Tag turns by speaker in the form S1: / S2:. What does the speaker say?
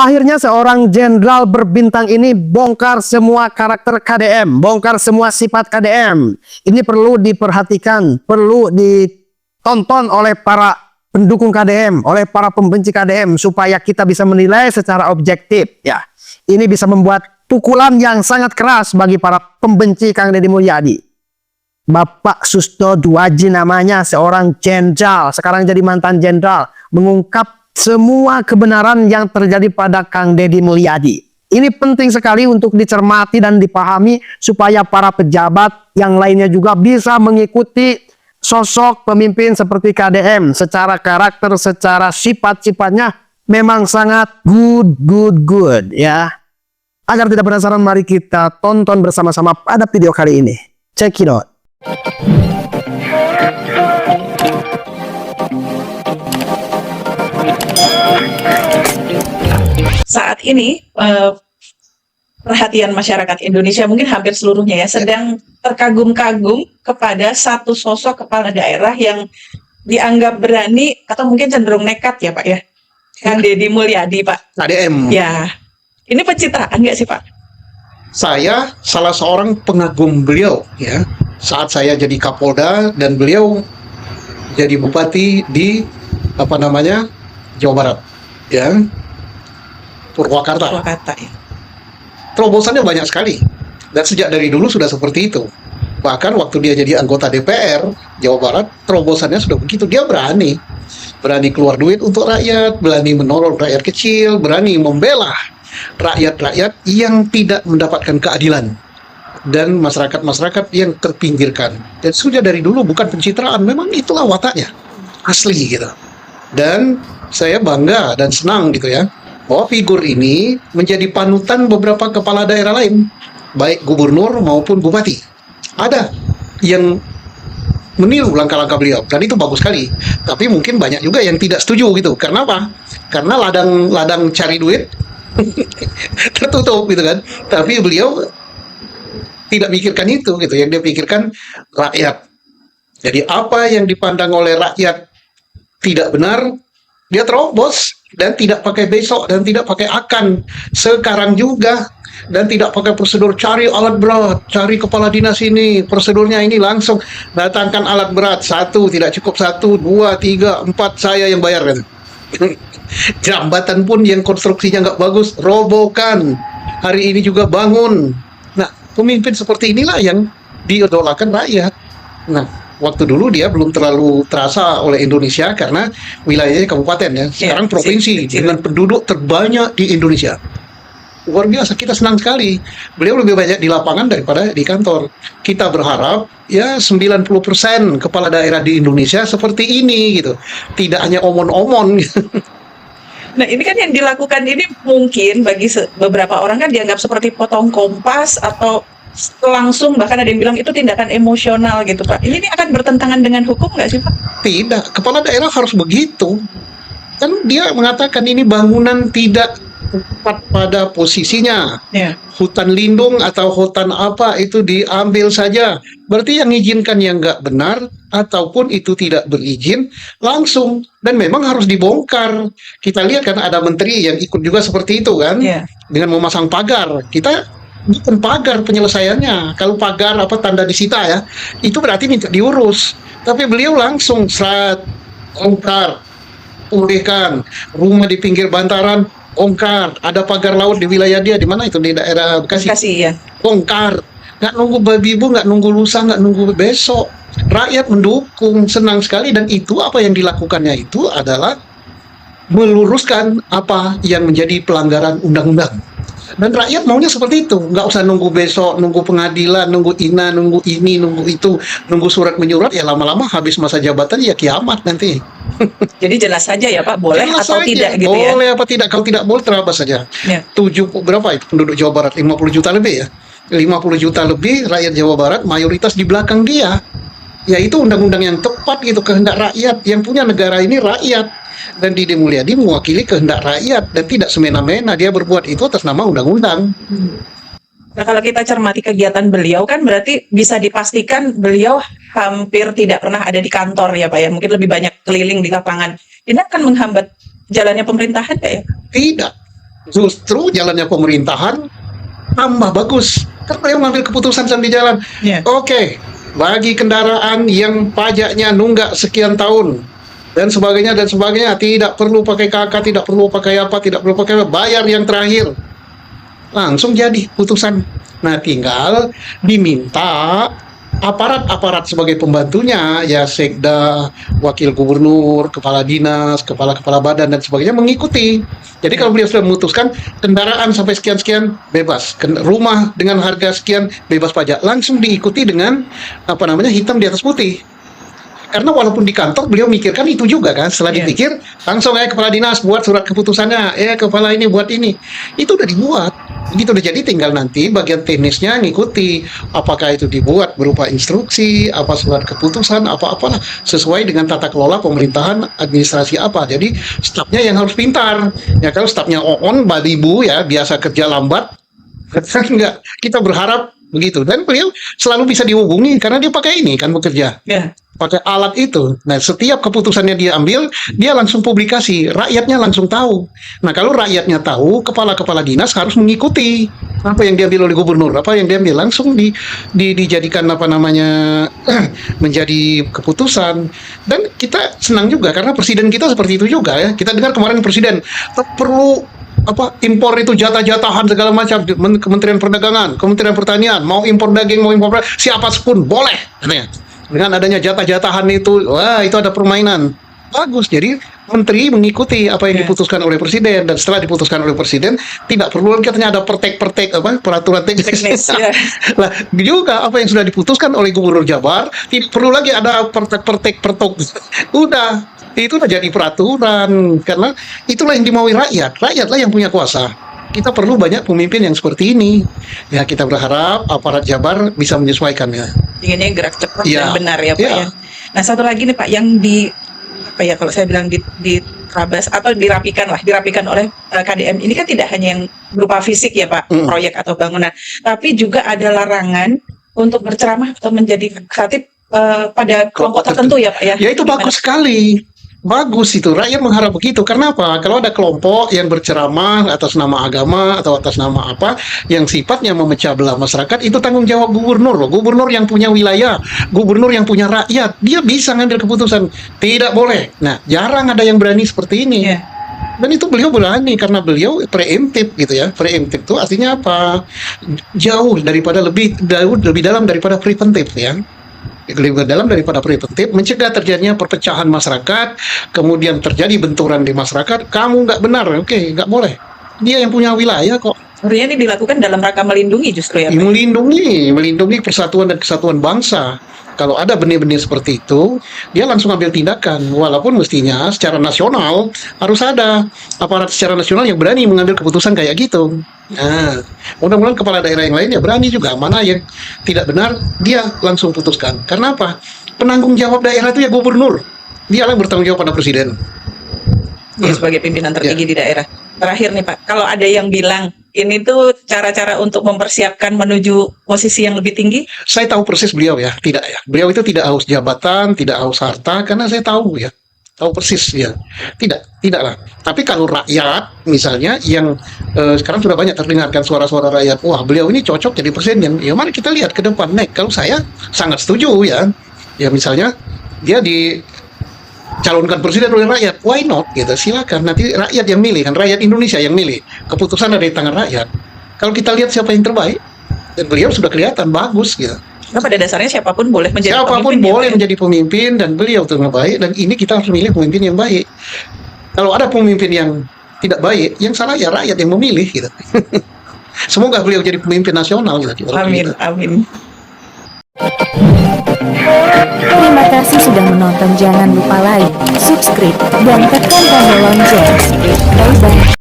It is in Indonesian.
S1: Akhirnya seorang jenderal berbintang ini bongkar semua karakter KDM, bongkar semua sifat KDM. Ini perlu diperhatikan, perlu ditonton oleh para pendukung KDM, oleh para pembenci KDM supaya kita bisa menilai secara objektif. Ya, ini bisa membuat pukulan yang sangat keras bagi para pembenci Kang Deddy Mulyadi. Bapak Susto Duaji namanya, seorang jenderal, sekarang jadi mantan jenderal, mengungkap semua kebenaran yang terjadi pada Kang Deddy Mulyadi. Ini penting sekali untuk dicermati dan dipahami supaya para pejabat yang lainnya juga bisa mengikuti sosok pemimpin seperti KDM. Secara karakter, secara sifat-sifatnya memang sangat good ya. Agar tidak penasaran, mari kita tonton bersama-sama pada video kali ini. Check it out.
S2: Saat ini perhatian masyarakat Indonesia mungkin hampir seluruhnya ya sedang terkagum-kagum kepada satu sosok kepala daerah yang dianggap berani atau mungkin cenderung nekat ya Pak ya, Kang Deddy Mulyadi Pak.
S3: KDM.
S2: Ya, ini pencitraan nggak sih Pak?
S3: Saya salah seorang pengagum beliau ya. Saat saya jadi Kapolda dan beliau jadi bupati di Jawa Barat ya, Purwakarta.
S2: Purwakarta ya.
S3: Terobosannya banyak sekali dan sejak dari dulu sudah seperti itu. Bahkan waktu dia jadi anggota DPR Jawa Barat, terobosannya sudah begitu. Dia berani keluar duit untuk rakyat, berani menolong rakyat kecil, berani membela rakyat-rakyat yang tidak mendapatkan keadilan dan masyarakat-masyarakat yang terpinggirkan. Dan sudah dari dulu bukan pencitraan, memang itulah wataknya asli gitu. Dan saya bangga dan senang gitu ya, bahwa figur ini menjadi panutan beberapa kepala daerah lain, baik gubernur maupun bupati. Ada yang meniru langkah-langkah beliau dan itu bagus sekali. Tapi mungkin banyak juga yang tidak setuju gitu. Karena apa? Karena ladang cari duit tertutup gitu kan. Tapi beliau tidak mikirkan itu gitu. Yang dia pikirkan rakyat. Jadi apa yang dipandang oleh rakyat tidak benar, dia terobos dan tidak pakai besok dan tidak pakai akan sekarang juga, dan tidak pakai prosedur cari alat berat, cari kepala dinas ini, prosedurnya ini langsung datangkan alat berat, satu tidak cukup, 1, 2, 3, 4 saya yang bayar kan. Jambatan pun yang konstruksinya nggak bagus robohkan, hari ini juga bangun. Nah, pemimpin seperti inilah yang diidolakan rakyat. Nah, waktu dulu dia belum terlalu terasa oleh Indonesia karena wilayahnya kabupaten ya. Sekarang provinsi dengan penduduk terbanyak di Indonesia. Luar biasa, kita senang sekali. Beliau lebih banyak di lapangan daripada di kantor. Kita berharap ya 90% kepala daerah di Indonesia seperti ini gitu. Tidak hanya omon-omon gitu.
S2: Nah ini kan yang dilakukan ini mungkin bagi beberapa orang kan dianggap seperti potong kompas atau langsung, bahkan ada yang bilang itu tindakan emosional gitu Pak. Ini akan bertentangan dengan hukum nggak sih Pak?
S3: Tidak, kepala daerah harus begitu. Kan dia mengatakan ini bangunan tidak tepat pada posisinya. Hutan lindung atau hutan apa itu diambil saja. Berarti yang mengizinkan yang nggak benar ataupun itu tidak berizin langsung, dan memang harus dibongkar. Kita lihat kan ada menteri yang ikut juga seperti itu kan, dengan memasang pagar. Kita bukan pagar penyelesaiannya. Kalau pagar tanda disita ya, itu berarti minta diurus. Tapi beliau langsung bongkar, pulihkan rumah di pinggir bantaran, bongkar. Ada pagar laut di wilayah dia, di mana itu, di daerah Bekasi
S2: ya.
S3: Bongkar. Nggak nunggu babi ibu, nggak nunggu lusa, nggak nunggu besok. Rakyat mendukung, senang sekali, dan itu apa yang dilakukannya itu adalah meluruskan apa yang menjadi pelanggaran undang-undang. Dan rakyat maunya seperti itu, nggak usah nunggu besok, nunggu pengadilan, nunggu nunggu ini, nunggu itu, nunggu surat menyurat, ya lama-lama habis masa jabatan ya kiamat nanti.
S2: Jadi jelas saja ya Pak, boleh
S3: jelas
S2: atau
S3: saja,
S2: tidak gitu ya?
S3: Boleh apa tidak, kalau tidak boleh terabas saja. 7 berapa itu penduduk Jawa Barat, 50 juta lebih ya. 50 juta lebih rakyat Jawa Barat, mayoritas di belakang dia. Ya itu undang-undang yang tepat gitu, kehendak rakyat. Yang punya negara ini rakyat. Dan Deddy Mulyadi mewakili kehendak rakyat dan tidak semena-mena dia berbuat itu atas nama undang-undang.
S2: Nah kalau kita cermati kegiatan beliau kan berarti bisa dipastikan beliau hampir tidak pernah ada di kantor ya Pak ya, mungkin lebih banyak keliling di lapangan. Ini akan menghambat jalannya pemerintahan Pak ya?
S3: Tidak, Justru jalannya pemerintahan tambah bagus karena beliau mengambil keputusan sambil jalan.
S2: Ya.
S3: Oke, bagi kendaraan yang pajaknya nunggak sekian tahun dan sebagainya tidak perlu pakai KK, tidak perlu pakai apa, tidak perlu pakai apa, bayar yang terakhir. Langsung jadi putusan. Nah, tinggal diminta aparat-aparat sebagai pembantunya, ya sekda, wakil gubernur, kepala dinas, kepala-kepala badan dan sebagainya mengikuti. Jadi kalau beliau sudah memutuskan kendaraan sampai sekian-sekian bebas, rumah dengan harga sekian bebas pajak, langsung diikuti dengan hitam di atas putih. Karena walaupun di kantor beliau mikirkan itu juga kan, setelah
S2: Iya.
S3: dipikir langsung kepala dinas buat surat keputusannya, kepala ini buat ini. Itu udah dibuat. Gitu udah, jadi tinggal nanti bagian teknisnya ngikuti apakah itu dibuat berupa instruksi, apa surat keputusan, apa-apalah sesuai dengan tata kelola pemerintahan administrasi apa. Jadi stafnya yang harus pintar. Ya kalau stafnya on balibu ya biasa kerja lambat, enggak, kita berharap begitu. Dan beliau selalu bisa dihubungi karena dia pakai ini kan bekerja.
S2: Ya.
S3: Pakai alat itu. Nah, setiap keputusannya dia ambil, dia langsung publikasi. Rakyatnya langsung tahu. Nah, kalau rakyatnya tahu, kepala-kepala dinas harus mengikuti apa yang diambil oleh gubernur, apa yang diambil langsung dijadikan menjadi keputusan. Dan kita senang juga karena presiden kita seperti itu juga ya. Kita dengar kemarin presiden perlu impor itu jatah-jatahan segala macam, Kementerian Perdagangan, Kementerian Pertanian mau impor daging, mau impor siapa pun boleh katanya. Dengan adanya jatah-jatahan itu, wah itu ada permainan. Bagus, jadi menteri mengikuti apa yang diputuskan oleh presiden, dan setelah diputuskan oleh presiden tidak perlu lagi katanya ada peraturan teknis.
S2: ya.
S3: Lah juga apa yang sudah diputuskan oleh Gubernur Jabar tidak perlu lagi ada pertok. Udah, itu udah jadi peraturan karena itulah yang dimaui rakyat. Rakyatlah yang punya kuasa. Kita perlu banyak pemimpin yang seperti ini. Ya, kita berharap aparat Jabar bisa menyesuaikannya.
S2: Inginnya gerak cepat
S3: Iya.
S2: dan benar ya Pak
S3: Iya.
S2: ya. Nah, satu lagi nih Pak yang kalau saya bilang diterabas atau dirapikan oleh KDM ini kan tidak hanya yang berupa fisik ya Pak, proyek atau bangunan, tapi juga ada larangan untuk berceramah atau menjadi khatib pada kelompok tertentu ya Pak ya.
S3: Ya itu bagus sekali. Bagus itu, rakyat mengharap begitu. Karena apa? Kalau ada kelompok yang berceramah atas nama agama atau atas nama apa yang sifatnya memecah belah masyarakat, itu tanggung jawab gubernur loh. Gubernur yang punya wilayah, gubernur yang punya rakyat, dia bisa ngambil keputusan. Tidak boleh. Nah, jarang ada yang berani seperti ini.
S2: Iya.
S3: Dan itu beliau berani karena beliau preemptif gitu ya. Preemptif itu artinya apa? Jauh lebih dalam daripada preventif ya. Lebih dalam daripada preventif, mencegah terjadinya perpecahan masyarakat, kemudian terjadi benturan di masyarakat. Kamu nggak benar, oke, nggak boleh. Dia yang punya wilayah kok.
S2: Sebenarnya ini dilakukan dalam rangka melindungi justru ya Pak.
S3: Melindungi persatuan dan kesatuan bangsa. Kalau ada benih-benih seperti itu, dia langsung ambil tindakan. Walaupun mestinya secara nasional harus ada aparat secara nasional yang berani mengambil keputusan kayak gitu. Nah, mudah-mudahan kepala daerah yang lain ya berani juga. Mana yang tidak benar, dia langsung putuskan. Karena apa? Penanggung jawab daerah itu ya gubernur. Dia yang bertanggung jawab pada presiden.
S2: Ya, sebagai pimpinan tertinggi di daerah. Terakhir nih Pak, kalau ada yang bilang ini tuh cara-cara untuk mempersiapkan menuju posisi yang lebih tinggi?
S3: Saya tahu persis beliau ya, tidak ya. Beliau itu tidak haus jabatan, tidak haus harta, karena saya tahu ya. Tahu persis ya. Tidaklah. Tapi kalau rakyat misalnya yang sekarang sudah banyak terdengarkan suara-suara rakyat, wah beliau ini cocok jadi presiden. Ya mari kita lihat ke depan. Kalau saya sangat setuju ya. Ya misalnya dia dicalonkan presiden oleh rakyat, why not gitu, silakan, nanti rakyat yang milih kan, rakyat Indonesia yang milih, keputusan ada di tangan rakyat. Kalau kita lihat siapa yang terbaik, dan beliau sudah kelihatan bagus gitu.
S2: Nah, pada dasarnya siapapun boleh menjadi
S3: Siapapun
S2: pemimpin,
S3: boleh
S2: ya, Pak?
S3: menjadi pemimpin, dan beliau terbaik, dan ini kita harus memilih pemimpin yang baik. Kalau ada pemimpin yang tidak baik, yang salah ya rakyat yang memilih gitu. Semoga beliau jadi pemimpin nasional gitu.
S2: Amin, amin.
S4: Terima kasih sudah menonton. Jangan lupa like, subscribe, dan tekan tombol lonceng. Bye-bye.